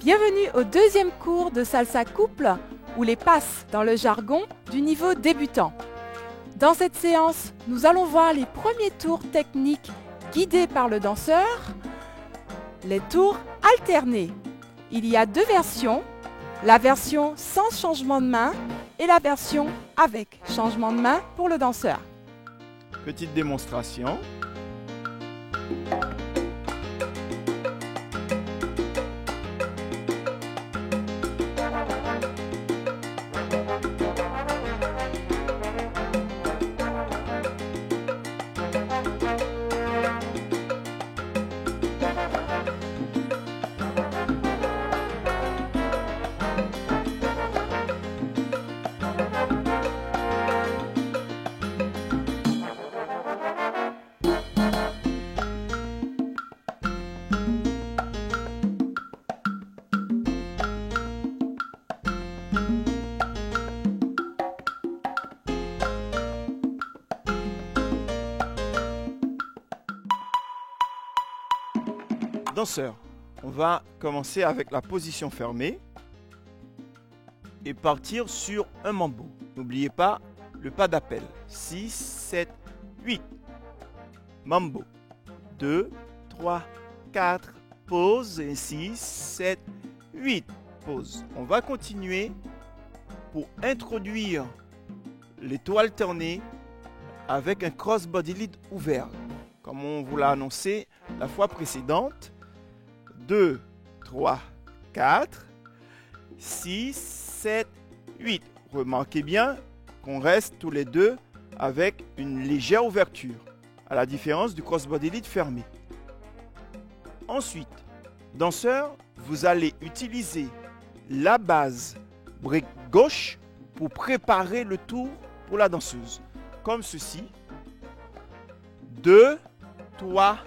Bienvenue au deuxième cours de salsa couple ou les passes dans le jargon du niveau débutant. Dans cette séance, nous allons voir les premiers tours techniques guidés par le danseur, les tours alternés. Il y a deux versions, la version sans changement de main et la version avec changement de main pour le danseur. Petite démonstration. Danseur, on va commencer avec la position fermée et partir sur un mambo. N'oubliez pas le pas d'appel. 6, 7, 8. Mambo. 2, 3, 4. Pause. Et 6, 7, 8. Pause. On va continuer pour introduire les tours alternés avec un cross-body lead ouvert. Comme on vous l'a annoncé la fois précédente. 2, 3, 4, 6, 7, 8. Remarquez bien qu'on reste tous les deux avec une légère ouverture, à la différence du crossbody lead fermé. Ensuite, danseur, vous allez utiliser la base break gauche pour préparer le tour pour la danseuse. Comme ceci. 2, 3,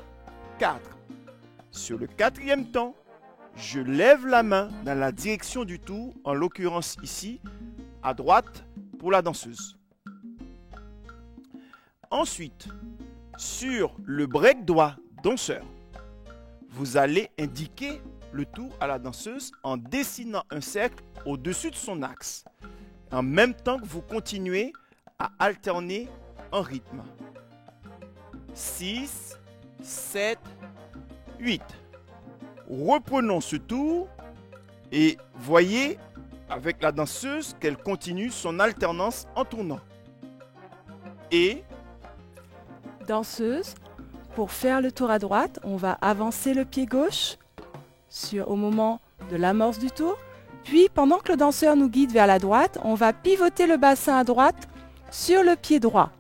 4. Sur le quatrième temps, je lève la main dans la direction du tour, en l'occurrence ici, à droite pour la danseuse. Ensuite, sur le break doigt danseur, vous allez indiquer le tour à la danseuse en dessinant un cercle au-dessus de son axe, en même temps que vous continuez à alterner en rythme. 6, 7, 8. Reprenons ce tour et voyez avec la danseuse qu'elle continue son alternance en tournant. Et Danseuse, pour faire le tour à droite, on va avancer le pied gauche au moment de l'amorce du tour. Puis, pendant que le danseur nous guide vers la droite, on va pivoter le bassin à droite sur le pied droit.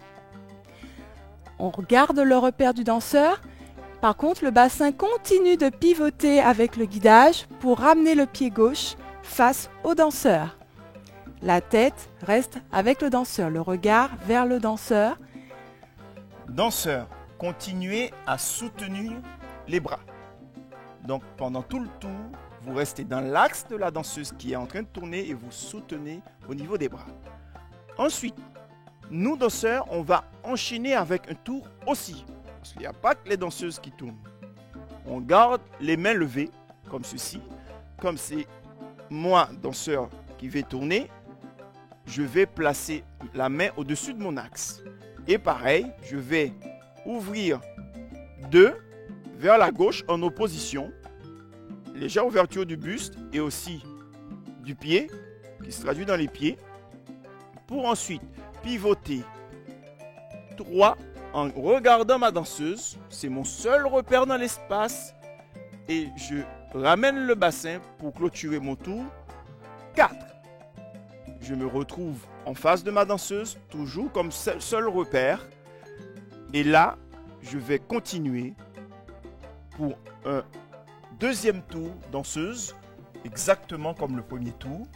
On regarde le repère du danseur. Par contre, le bassin continue de pivoter avec le guidage pour ramener le pied gauche face au danseur. La tête reste avec le danseur, le regard vers le danseur. danseur, continuez à soutenir les bras. Donc pendant tout le tour, vous restez dans l'axe de la danseuse qui est en train de tourner et vous soutenez au niveau des bras. Ensuite, nous danseurs, on va enchaîner avec un tour aussi. Parce qu'il n'y a pas que les danseuses qui tournent. On garde les mains levées, comme ceci. Comme c'est moi, danseur, qui vais tourner, je vais placer la main au-dessus de mon axe. Et pareil, je vais ouvrir 2 vers la gauche en opposition. Légère ouverture du buste et aussi du pied, qui se traduit dans les pieds. Pour ensuite pivoter 3 en regardant ma danseuse, c'est mon seul repère dans l'espace et je ramène le bassin pour clôturer mon tour. 4. Je me retrouve en face de ma danseuse, toujours comme seul repère. Et là, je vais continuer pour un deuxième tour danseuse, exactement comme le premier tour.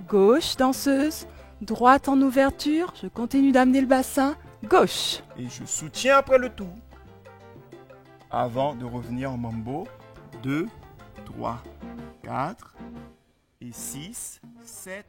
Gauche, danseuse. Droite en ouverture. Je continue d'amener le bassin. Gauche. Et je soutiens après le tour. Avant de revenir en mambo. 2, 3, 4 et 6, 7,